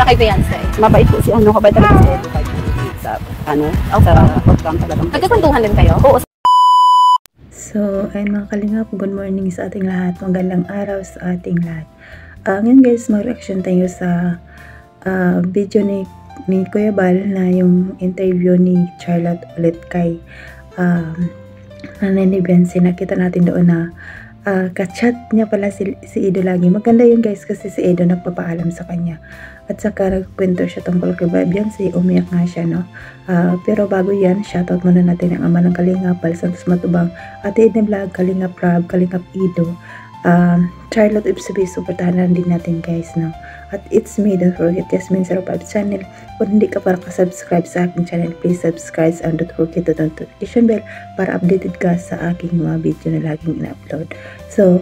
kay Beyonce? Mabait po si ano, kabait talaga si Edo kahit sa ano, sa program talagang. Nagkakwentuhan din kayo? Oo. So, ayun mga kalingap, good morning sa ating lahat. Magandang araw sa ating lahat. Ngayon guys, mag-reaction tayo sa video ni Kuya Bal na yung interview ni Charlotte ulit kay Nanay ni Beyonce. Nakita natin doon na ka-chat niya pala si Edo lagi. Maganda yun guys kasi si Edo nagpapaalam sa kanya. At saka nagkwento siya tungkol kay Beyonce, umiyak nga siya, no? Pero bago yan, shoutout muna natin ang ama ng Kalingap, Bal Santos Matubang, Ate Edna Vlog, Kalingap Rab, Kalingap Edo, Charlotte Ibsubi, supportahan din natin guys, no? At it's me, don't forget Jasmine05 channel. Kung hindi ka para ka-subscribe sa aking channel, please subscribe and don't forget the notification bell para updated ka sa aking mga video na laging ina-upload. So,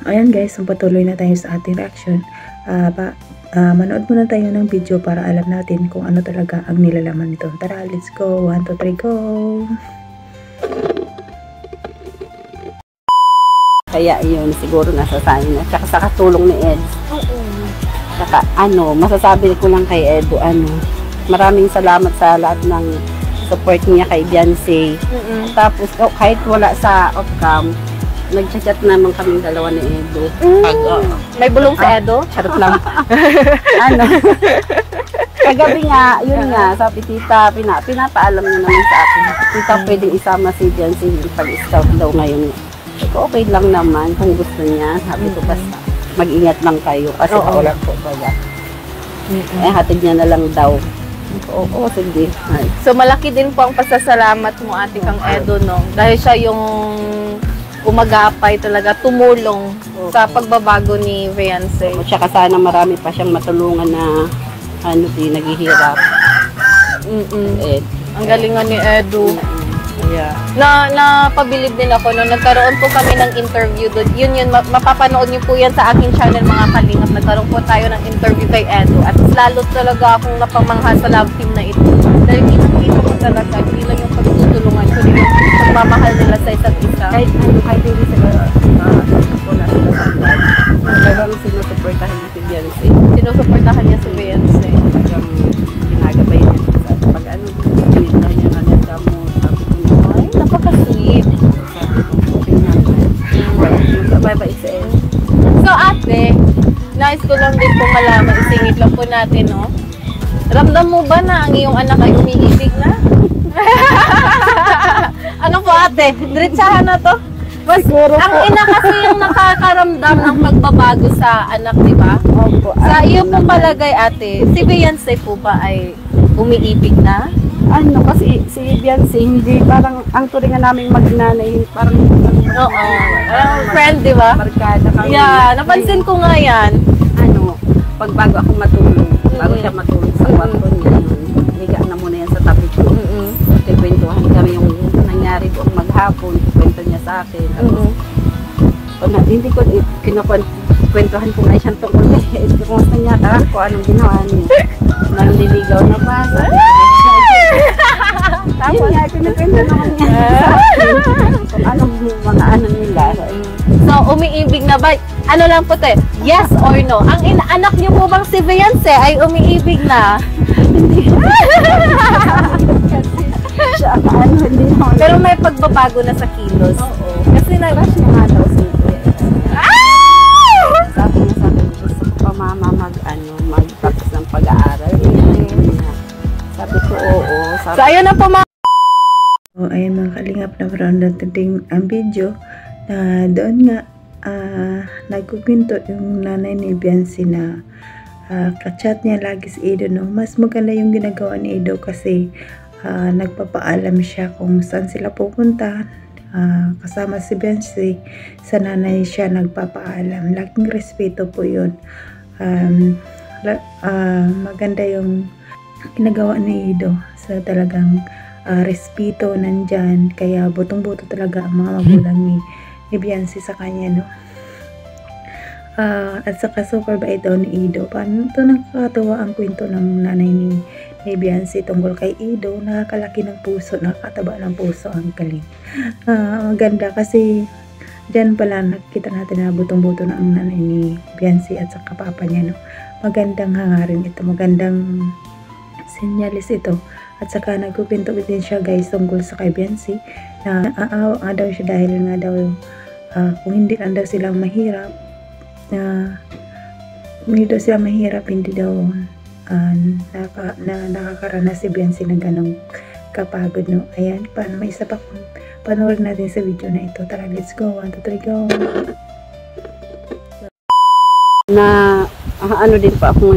ayan guys, patuloy na tayo sa ating reaction. Manood muna tayo ng video para alam natin kung ano talaga ang nilalaman nito. Tara, let's go! 1, 2, 3, go! Kaya yun, siguro nasa sa na. Tsaka sa katulong ni Ed. Tsaka masasabi ko lang kay Edo, maraming salamat sa lahat ng support niya kay Beyonce. Tapos kahit wala sa off-cam, nag-chat naman kaming dalawa ni Edo. May bulong sa Edo? Charot lang. Kagabi nga, yun nga, sabi tita, pinapaalam niya naman sa akin. Tita, pwedeng isama si Beyonce pag-scout daw ngayon. So, okay lang naman kung gusto niya. Sabi ko, basta mag-ingat lang kayo kasi kaulan po kaya. Hatid niya na lang daw. Oo, sige. So, malaki din po ang pasasalamat mo, Ate Kang Edo, no? Dahil siya yung umagapay talaga, tumulong sa pagbabago ni Beyonce. Tsaka sana marami pa siyang matulungan na naghihirap. Ang galingan ni Edo. Yeah. Napabilib din ako no, nagkaroon po kami ng interview doon. Yun, mapapanood niyo po yan sa aking channel mga kalingap. Nagkaroon po tayo ng interview kay Edo. At lalo talaga akong napamangha sa love team na ito. Dahil kitang-kita mo talaga, hindi lang yung pagtutulungan, kundi yung pagmamahal nila sa isa't isa. Kahit hindi sila wala sila sa vlog. Pero sinusuportahan niya si Beyonce. Sinusuportahan niya si Beyonce. Hanggang ginagabay niya sa pag pinita niya na niya mo. Ay, napaka-sweet. Bye-bye sa Ed. So ate, nais ko lang din po malaman, isingit lang po natin, no? Ramdam mo ba na ang iyong anak ay umiibig na? Ano po ate? Diretsahan na to? Mas, ang ina kasi yung nakakaramdam ng pagbabago sa anak, di ba? Opo. Sa iyo po palagay ate, si Beyonce po ba ay umiibig na? Kasi si Beyonce, hindi parang ang turingan naming magnanay, parang Oo. Friend, di ba? Barkada kami. Yeah, napansin ko nga yan. Pag bago ako matulog, bago siya matulog sa kwarto niya, higa na muna yan sa tabi ko. Kikwentuhan kami yung nangyari ko maghapon, kwento niya sa akin. Hindi ko kinukwentuhan ko nga siyang tungkol niya. Kumusta niya kung anong ginawa niya. Nanliligaw na ba? Tapos nga, pinakwento naman niya sa akin. Kung anong mga nila. So, umiibig na ba? Ano lang po te? Yes or no? Ang anak niyo po bang si Beyonce ay umiibig na? Hindi. Siya, hindi naman. Pero may pagbabago na sa kilos. Oo. Kasi Crush na nga daw si Beyonce. Sabi niya sa akin, gusto ko pa mama magtapos ng pag-aaral. Sabi ko, oo. So, ayun na po mga Ayun mga kalingap, naroon natin ang video na doon nga nagkukwento yung nanay ni Beyonce na ka-chat niya lagi si Edo, no? Mas maganda yung ginagawa ni Edo kasi nagpapaalam siya kung saan sila pupunta. Kasama si Beyonce, sa nanay siya nagpapaalam. Laking respeto po yun. Maganda yung ginagawa ni Edo sa talagang respeto nandyan, kaya butong-buto talaga ang mga magulang ni Beyonce sa kanya, no? At saka super bait daw ni Edo. Paano ito nakakatawa ang kwento ng nanay ni Beyonce tungkol kay Edo. Nakakalaki ng puso, nakakataba ng puso ang galing. Maganda kasi dyan pala nakita natin na butong-buto na ang nanay ni Beyonce at saka papa niya, no? magandang hangarin ito, magandang senyalis ito. At saka nagkukwento din siya guys tungkol sa kay Biancy na aawa nga daw siya dahil nga daw kung hindi lang daw silang mahirap, hindi daw sila mahirap, hindi daw nakakaranas si Biancy ng ganong kapagod, no? Ayan, paano may isa pa kung panoorin natin sa video na ito. Tara, let's go. 1, 2, 3, go. Na ano din po ako,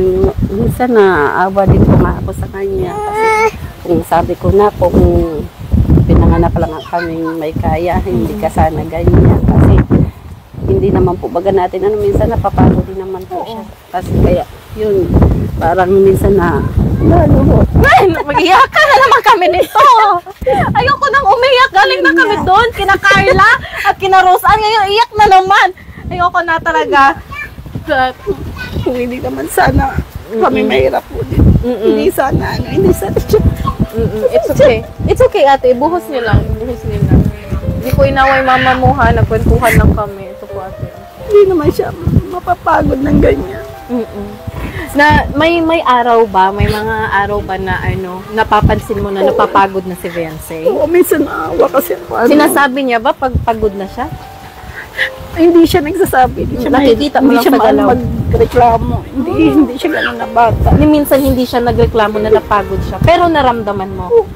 minsan na awa din po nga ako sa kanya. Kasi kung sabi ko na po, kung pinanganak lang kaming may kaya, hindi ka sana ganyan. Kasi hindi naman po baga natin, minsan napapagod din naman po siya. Kasi kaya, yun, parang minsan na, Mag-iyakan na naman kami nito. Ayoko nang umiyak. Galing na kami doon. Kina Carla at kina Roseanne. Ngayon, iyak na naman. Ayoko na talaga. kung hindi naman sana kami mahirap po din. Hindi sana, hindi sana siya. It's okay. It's okay, ate. Buhos niyo lang. Buhos niyo lang. Hindi ko inaway mama mo ha. Nagkwentuhan lang kami. Ito po, ate. Hindi naman siya mapapagod ng ganyan. Na may araw ba, may mga araw ba na napapansin mo na napapagod na si Biancy? Oo, minsan naawa kasi ako. Sinasabi niya ba pag pagod na siya? Hindi siya nagsasabi. Nakikita mo lang sa galaw. Magreklamo. Hindi siya gano'n na bata. Minsan hindi siya nagreklamo na napagod siya, pero naramdaman mo.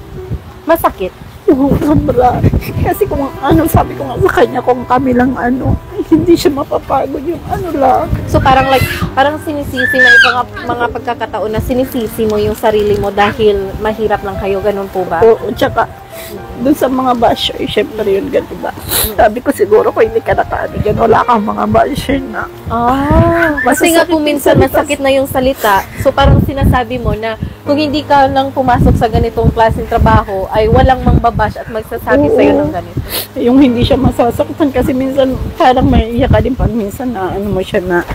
Masakit. Oo, sobra. Kasi kung sabi ko nga sa kanya, kung kami lang hindi siya mapapagod yung lang. So parang sinisisi na yung mga pagkakataon na sinisisi mo yung sarili mo dahil mahirap lang kayo, ganun po ba? Oo, tsaka dun sa mga basher, syempre yun, ganun ba? Sabi ko siguro kung hindi ka nakaano dyan, wala kang mga basher na. Kasi nga kung minsan masakit na yung salita, so parang sinasabi mo na kung hindi ka nang pumasok sa ganitong klaseng trabaho, ay walang mangbabash at magsasabi sa'yo ng ganito. Yung hindi siya masasaktan kasi minsan parang may iyak ka din pag minsan na mo siya na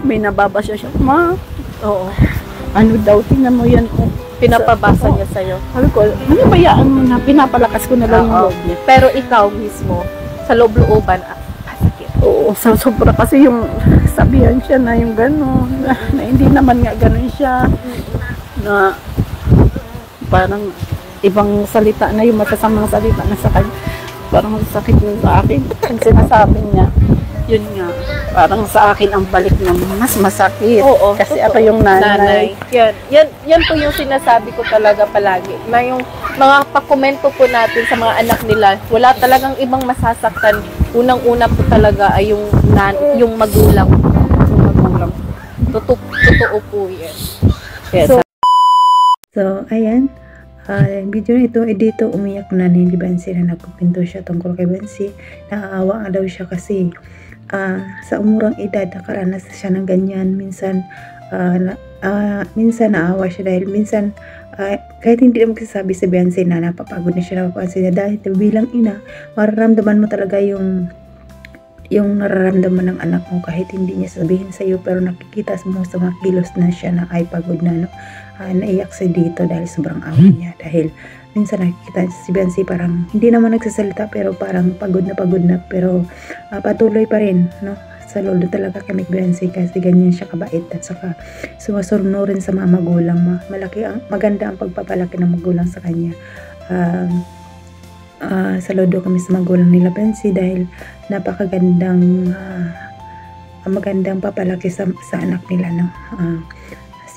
may nababasya siya. Ma, oo. Daw, tingnan mo yan. Pinapabasa niya sa'yo. Sabi ko, bayaan mo na, pinapalakas ko na lang yung loob niya. Pero ikaw mismo, sa loob-looban, masakit. Oo, sobra kasi yung sabihan siya na yung gano'n, na hindi naman nga gano'n siya, na parang ibang salita na yung masasamang salita na sa kanya. Parang sakit yun sa akin. Ang sinasabi niya, yun nga, parang sa akin ang balik na mas masakit. Oo, kasi totoo. ako yung nanay. Yan po yung sinasabi ko talaga palagi. Na yung mga pakomento po natin sa mga anak nila, wala talagang ibang masasaktan. Unang-una po talaga ay yung magulang. Totoo po yan. Yes. So, ayan. Yung video na ito, dito umiyak na ni Biancy na nagpupinto siya tungkol kay Biancy. Naaawa nga daw siya kasi sa umurang edad nakaranas siya ng ganyan. Minsan naawa siya dahil minsan kahit hindi na magsasabi si Biancy na napapagod na siya, dahil bilang ina, mararamdaman mo talaga yung nararamdaman ng anak mo kahit hindi niya sabihin sa iyo, pero nakikita mo sa mga kilos na siya na ay pagod na, naiyak siya dito dahil sobrang awa niya. Dahil minsan nakikita si Biancy parang hindi naman nagsasalita pero parang pagod na pero patuloy pa rin, no? Saludo talaga kami Biancy kasi ganyan siya kabait at saka sumusunod rin sa mga magulang. Maganda ang pagpapalaki ng magulang sa kanya. Saludo kami sa magulang nila Biancy dahil napakagandang magandang papalaki sa anak nila, no?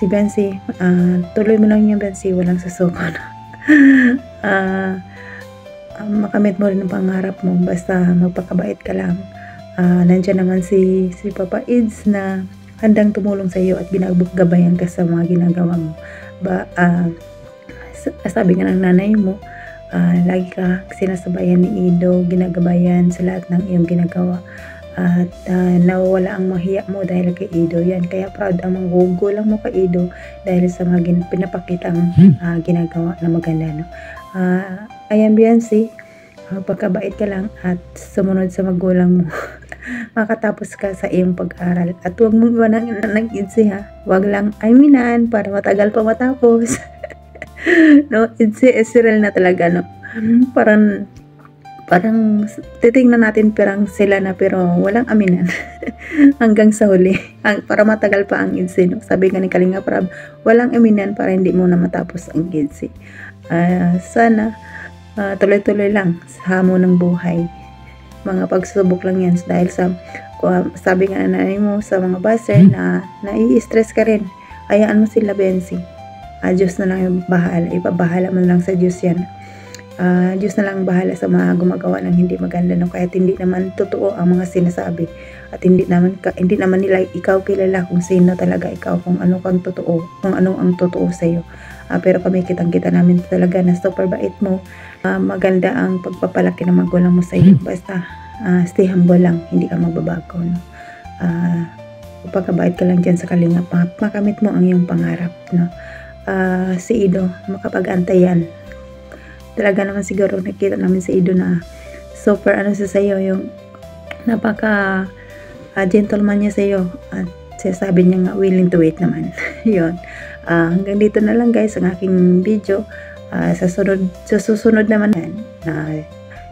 Si Biancy, tuloy mo lang yung Biancy, walang susuko, no? Makamit mo rin ang pangarap mo basta magpakabait ka lang. Nandiyan naman si Papa Ids na handang tumulong sa iyo at ginagabayan ka sa mga ginagawa mo. Sabi nga ng nanay mo, lagi ka sinasabayan ni Ido, ginagabayan sa lahat ng iyong ginagawa. At nawawala ang mahiya mo dahil kay Ido yan. Kaya proud ang mga gugulang mo kay Ido dahil sa mga pinapakitang ginagawa na maganda, no? Ayan Biancy, pagkabait ka lang at sumunod sa magulang mo. Makatapos ka sa iyong pag-aral. At huwag mo ba ng idsi, ha? Huwag lang ayminan para matagal pa matapos. No, idsi real na talaga, no? Parang parang titingnan natin parang sila na pero walang aminan hanggang sa huli para matagal pa ang GIDSI, no? Sabi nga ni Kalinga Prab, walang aminan para hindi muna matapos ang GIDSI. Sana tuloy-tuloy lang sa hamon ng buhay, mga pagsubok lang yan dahil sa sabi nga na mo sa mga buzzer na nai-stress ka rin, hayaan mo sila Bensi. Diyos na lang yung bahala, ipabahala mo lang sa Diyos yan. Diyos na lang bahala sa mga gumagawa ng hindi maganda, no? Kahit hindi naman totoo ang mga sinasabi at hindi naman nila ikaw kilala kung sino talaga ikaw, kung ano kang totoo, kung ano ang totoo sa iyo. Pero kami kitang-kita namin talaga na super bait mo. Maganda ang pagpapalaki ng magulang mo sa iyo. Basta stay humble lang, hindi ka magbabago, no? Pagkabait ka lang dyan sa Kalingap, makamit mo ang iyong pangarap, no? Si Ido, makapag-antay yan. Talaga naman siguro nakita namin si Ido na super sa sayo, yung napaka gentleman niya sayo at sabi niya nga willing to wait naman. Yun, hanggang dito na lang guys ang aking video. Sa susunod naman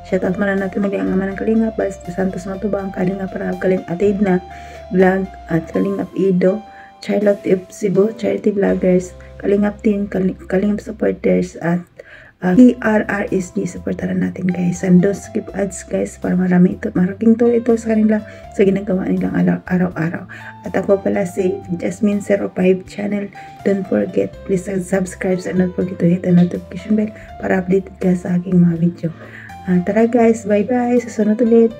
shout out muna natin muli ang ama ng Kalingap, Santos Matubang, Kalingap Prab, Kalingap Atidna Vlog at Kalingap Ido, Charlotte F. Cebu, Charity Vloggers, Kalingap Team, Kalingap Supporters at PRRSD. Supportaran natin guys, and don't skip ads guys para maraking tulong ito sa kanila sa ginagawa nilang araw-araw. At ako pala si Jasmine05 channel. Don't forget, please subscribe and don't forget to hit the notification bell para updated ka sa aking mga video. Tara guys, bye bye, susunod ulit.